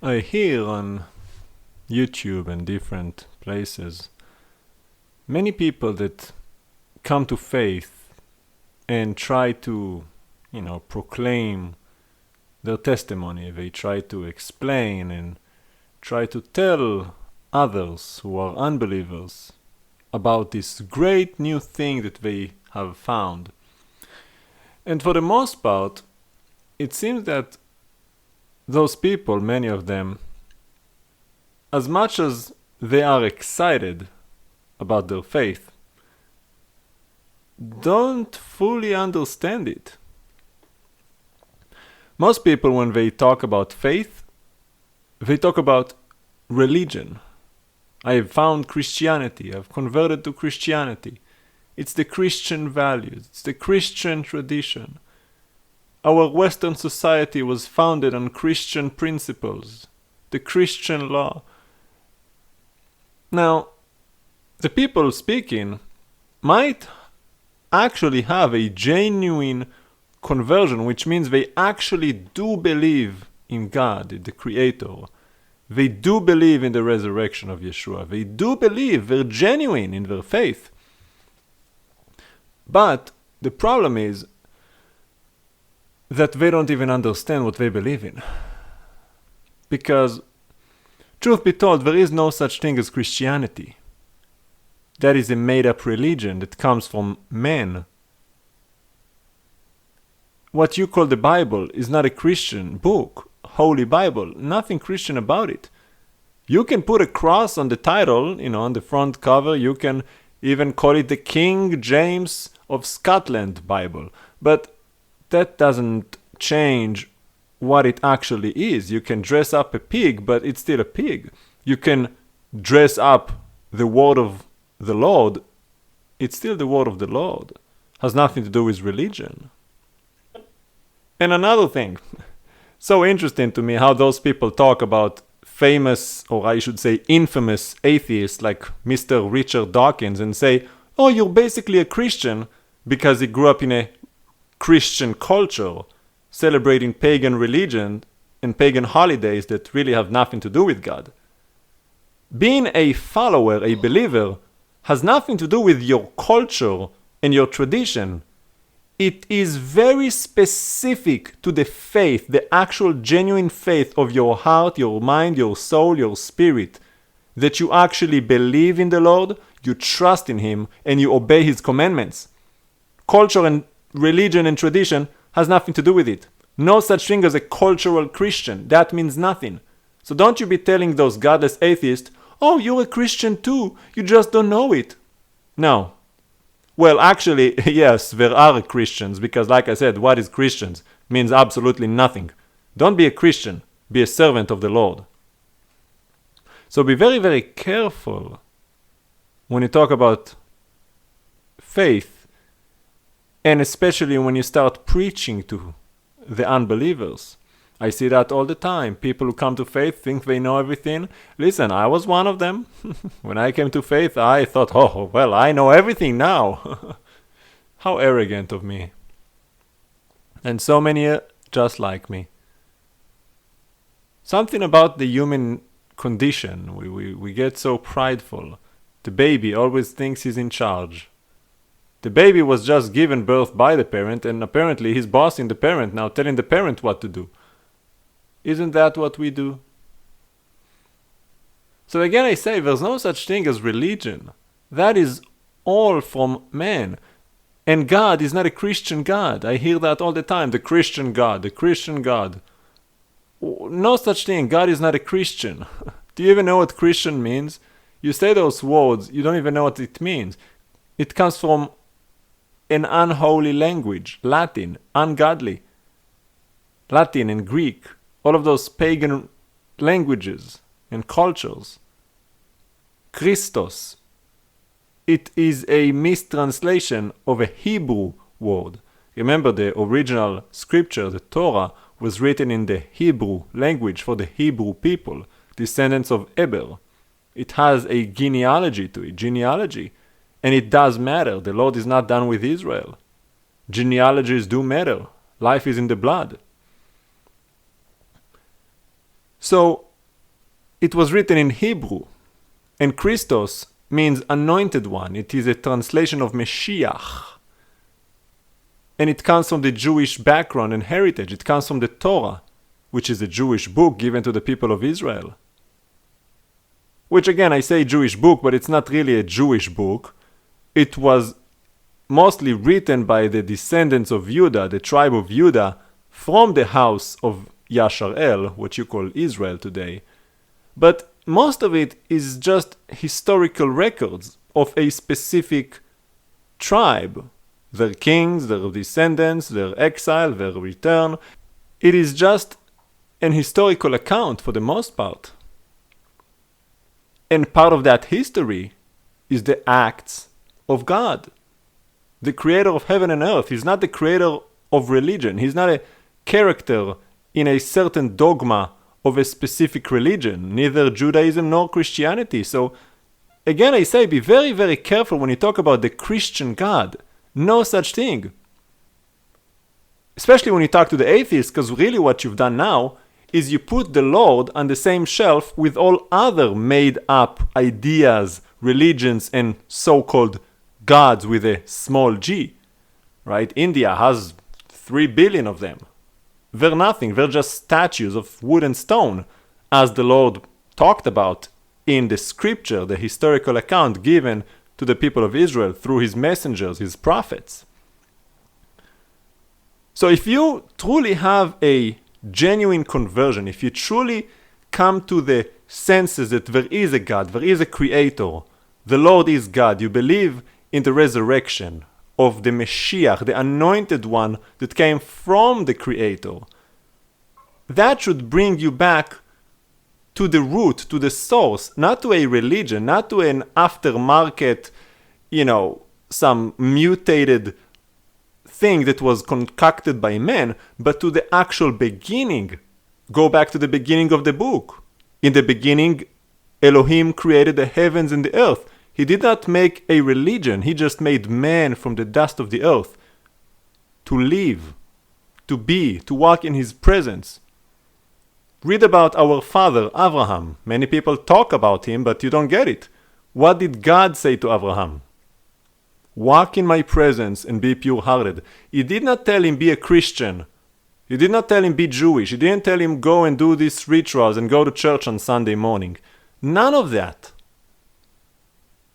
I hear on YouTube and different places many people that come to faith and try to, proclaim their testimony. They try to explain and try to tell others who are unbelievers about this great new thing that they have found. And for the most part, it seems that those people, many of them, as much as they are excited about their faith, don't fully understand it. Most people, when they talk about faith, they talk about religion. I have found Christianity, I've converted to Christianity. It's the Christian values, it's the Christian tradition. Our Western society was founded on Christian principles, the Christian law. Now, the people speaking might actually have a genuine conversion, which means they actually do believe in God, the Creator. They do believe in the resurrection of Yeshua. They do believe, they're genuine in their faith. But the problem is that they don't even understand what they believe in. Because, truth be told, there is no such thing as Christianity. That is a made-up religion that comes from men. What you call the Bible is not a Christian book, Holy Bible, nothing Christian about it. You can put a cross on the title, on the front cover. You can even call it the King James of Scotland Bible. But that doesn't change what it actually is. You can dress up a pig, but it's still a pig. You can dress up the word of the Lord. It's still the word of the Lord. Has nothing to do with religion. And another thing, so interesting to me how those people talk about famous, or I should say infamous atheists like Mr. Richard Dawkins and say, oh, you're basically a Christian because he grew up in a Christian culture, celebrating pagan religion and pagan holidays that really have nothing to do with God. Being a follower, a believer, has nothing to do with your culture and your tradition. It is very specific to the faith, the actual genuine faith of your heart, your mind, your soul, your spirit, that you actually believe in the Lord, you trust in Him, and you obey His commandments. Culture and religion and tradition has nothing to do with it. No such thing as a cultural Christian. That means nothing. So don't you be telling those godless atheists, oh, you're a Christian too, you just don't know it. No. Well, actually, yes, there are Christians, because like I said, what is Christians means absolutely nothing. Don't be a Christian, be a servant of the Lord. So be very, very careful when you talk about faith, and especially when you start preaching to the unbelievers. I see that all the time. People who come to faith think they know everything. Listen, I was one of them. When I came to faith, I thought, oh, well, I know everything now. How arrogant of me. And so many just like me. Something about the human condition. We get so prideful. The baby always thinks he's in charge. The baby was just given birth by the parent, and apparently he's bossing the parent now, telling the parent what to do. Isn't that what we do? So again I say, there's no such thing as religion. That is all from man. And God is not a Christian God. I hear that all the time. The Christian God, the Christian God. No such thing. God is not a Christian. Do you even know what Christian means? You say those words, you don't even know what it means. It comes from an unholy language, Latin, ungodly. Latin and Greek. All of those pagan languages and cultures. Christos. It is a mistranslation of a Hebrew word. Remember, the original scripture, the Torah, was written in the Hebrew language for the Hebrew people, descendants of Eber. It has a genealogy to it, and it does matter. The Lord is not done with Israel. Genealogies do matter. Life is in the blood. So it was written in Hebrew, and Christos means anointed one. It is a translation of Mashiach. And it comes from the Jewish background and heritage. It comes from the Torah, which is a Jewish book given to the people of Israel. Which again, I say Jewish book, but it's not really a Jewish book. It was mostly written by the descendants of Judah, the tribe of Judah, from the house of Yasharel, what you call Israel today. But most of it is just historical records of a specific tribe. Their kings, their descendants, their exile, their return. It is just an historical account for the most part. And part of that history is the acts of God. The creator of heaven and earth. He's not the creator of religion. He's not a character in a certain dogma of a specific religion, neither Judaism nor Christianity. So again, I say be very, very careful when you talk about the Christian God. No such thing. Especially when you talk to the atheists, because really what you've done now is you put the Lord on the same shelf with all other made up ideas, religions, and so-called gods with a small g. Right? India has 3 billion of them. They're nothing. They're just statues of wood and stone, as the Lord talked about in the scripture, the historical account given to the people of Israel through his messengers, his prophets. So if you truly have a genuine conversion, if you truly come to the senses that there is a God, there is a creator, the Lord is God, you believe in the resurrection of the Mashiach, the anointed one that came from the creator, that should bring you back to the root, to the source, not to a religion, not to an aftermarket, some mutated thing that was concocted by man, but to the actual beginning. Go back to the beginning of the book. In the beginning, Elohim created the heavens and the earth. He did not make a religion. He just made man from the dust of the earth to live, to be, to walk in his presence. Read about our father, Abraham. Many people talk about him, but you don't get it. What did God say to Abraham? Walk in my presence and be pure-hearted. He did not tell him be a Christian. He did not tell him be Jewish. He didn't tell him go and do these rituals and go to church on Sunday morning. None of that.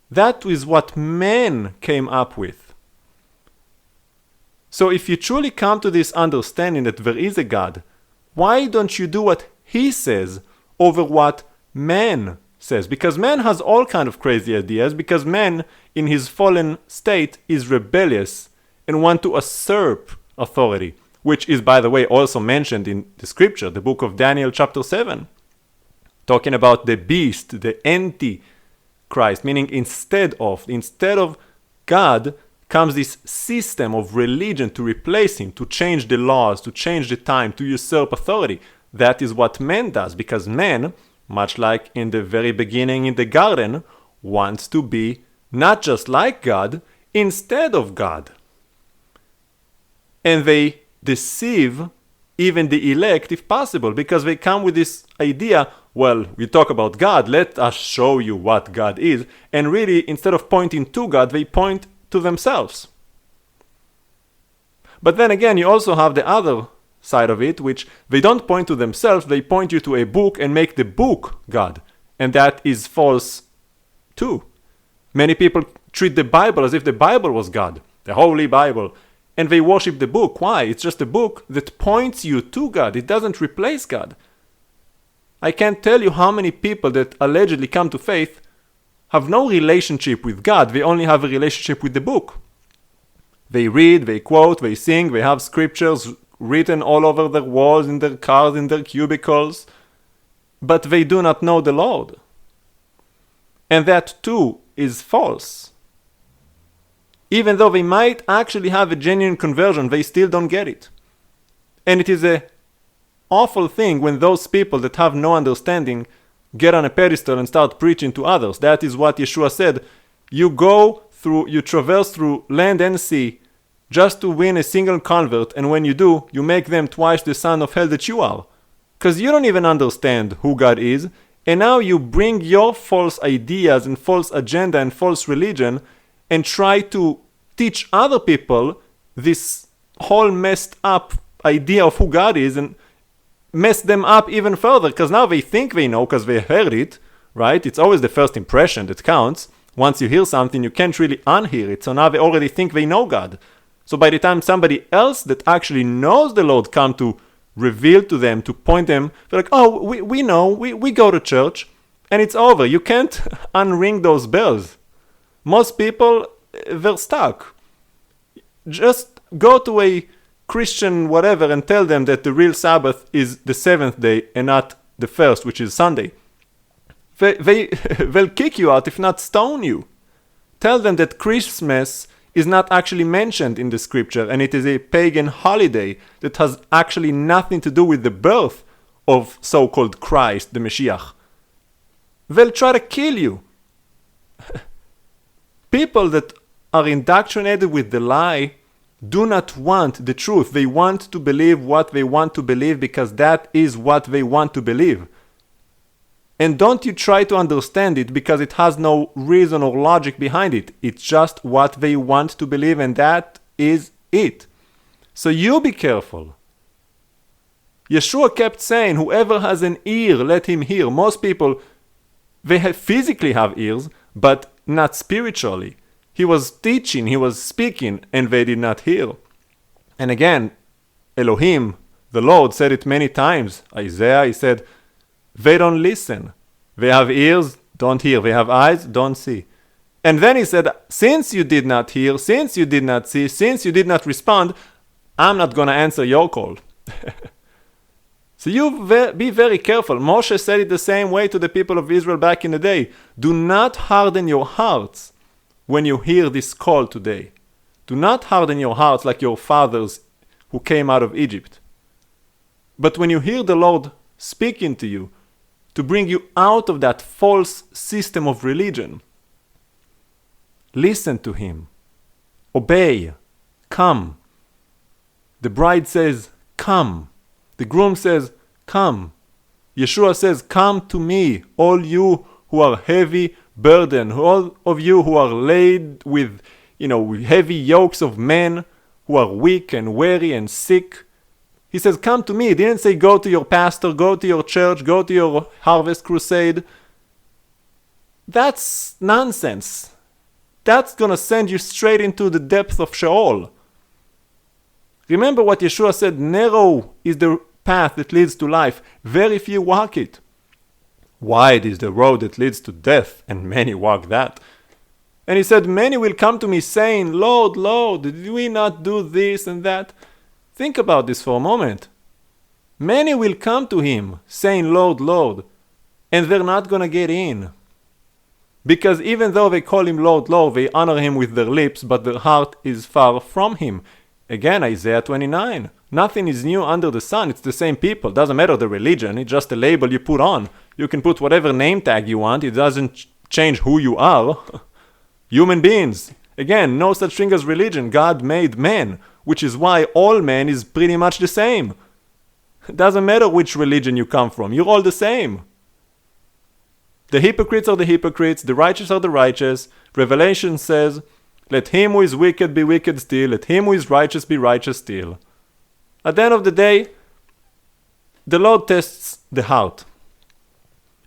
That is what man came up with. So if you truly come to this understanding that there is a God, why don't you do what he says over what man says? Because man has all kind of crazy ideas, because man in his fallen state is rebellious and want to usurp authority, which is, by the way, also mentioned in the scripture, the book of Daniel chapter 7, talking about the beast, the anti-Christ, meaning instead of God comes this system of religion to replace him, to change the laws, to change the time, to usurp authority. That is what man does, because man, much like in the very beginning in the garden, wants to be not just like God, instead of God. And they deceive even the elect if possible, because they come with this idea, well, we talk about God, let us show you what God is. And really, instead of pointing to God, they point to themselves. But then again, you also have the other side of it, which they don't point to themselves, they point you to a book and make the book God. And that is false too. Many people treat the Bible as if the Bible was God, the Holy Bible, and they worship the book. Why? It's just a book that points you to God. It doesn't replace God. I can't tell you how many people that allegedly come to faith have no relationship with God. They only have a relationship with the book. They read, they quote, they sing, they have scriptures written all over their walls, in their cars, in their cubicles, but they do not know the Lord. And that too is false. Even though they might actually have a genuine conversion, they still don't get it. And it is an awful thing when those people that have no understanding get on a pedestal and start preaching to others. That is what Yeshua said. You traverse through land and sea just to win a single convert, and when you do, you make them twice the son of hell that you are. Because you don't even understand who God is, And now you bring your false ideas and false agenda and false religion and try to teach other people this whole messed up idea of who God is and mess them up even further, because now they think they know because they heard it, right? It's always the first impression that counts. Once you hear something, you can't really unhear it. So now they already think they know God. So by the time somebody else that actually knows the Lord come to reveal to them, to point them, they're like, oh, we know, we go to church, and it's over. You can't unring those bells. Most people, they're stuck. Just go to a Christian whatever and tell them that the real Sabbath is the 7th day and not the 1st, which is Sunday. They'll kick you out, if not stone you. Tell them that Christmas is not actually mentioned in the scripture and it is a pagan holiday that has actually nothing to do with the birth of so-called Christ, the Mashiach. They'll try to kill you. People that are indoctrinated with the lie do not want the truth. They want to believe what they want to believe because that is what they want to believe. And don't you try to understand it because it has no reason or logic behind it. It's just what they want to believe and that is it. So you be careful. Yeshua kept saying, whoever has an ear, let him hear. Most people, they physically have ears, but not spiritually. He was teaching, he was speaking, and they did not hear. And again, Elohim, the Lord, said it many times. Isaiah, he said, they don't listen. They have ears, don't hear. They have eyes, don't see. And then he said, since you did not hear, since you did not see, since you did not respond, I'm not going to answer your call. So you be very careful. Moshe said it the same way to the people of Israel back in the day. Do not harden your hearts when you hear this call today. Do not harden your hearts like your fathers who came out of Egypt. But when you hear the Lord speaking to you, to bring you out of that false system of religion, listen to him. Obey. Come. The bride says, come. The groom says, come. Yeshua says, come to me, all you who are heavy burdened, all of you who are laid with, heavy yokes of men, who are weak and weary and sick. He says, come to me. He didn't say, go to your pastor, go to your church, go to your harvest crusade. That's nonsense. That's going to send you straight into the depth of Sheol. Remember what Yeshua said, narrow is the path that leads to life. Very few walk it. Wide is the road that leads to death, and many walk that. And he said, many will come to me saying, Lord, Lord, did we not do this and that? Think about this for a moment. Many will come to him saying, Lord, Lord, and they're not going to get in. Because even though they call him Lord, Lord, they honor him with their lips, but their heart is far from him. Again, Isaiah 29. Nothing is new under the sun. It's the same people. Doesn't matter the religion. It's just a label you put on. You can put whatever name tag you want. It doesn't change who you are. Human beings. Again, no such thing as religion. God made man, which is why all men is pretty much the same. It doesn't matter which religion you come from. You're all the same. The hypocrites are the hypocrites. The righteous are the righteous. Revelation says, let him who is wicked be wicked still. Let him who is righteous be righteous still. At the end of the day, the Lord tests the heart.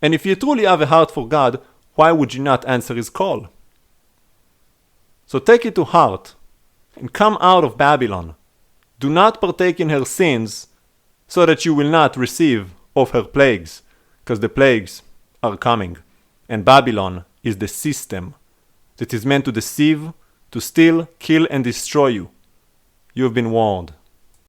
And if you truly have a heart for God, why would you not answer his call? So take it to heart and come out of Babylon. Do not partake in her sins so that you will not receive of her plagues, because the plagues are coming. And Babylon is the system that is meant to deceive, to steal, kill, and destroy you. You have been warned.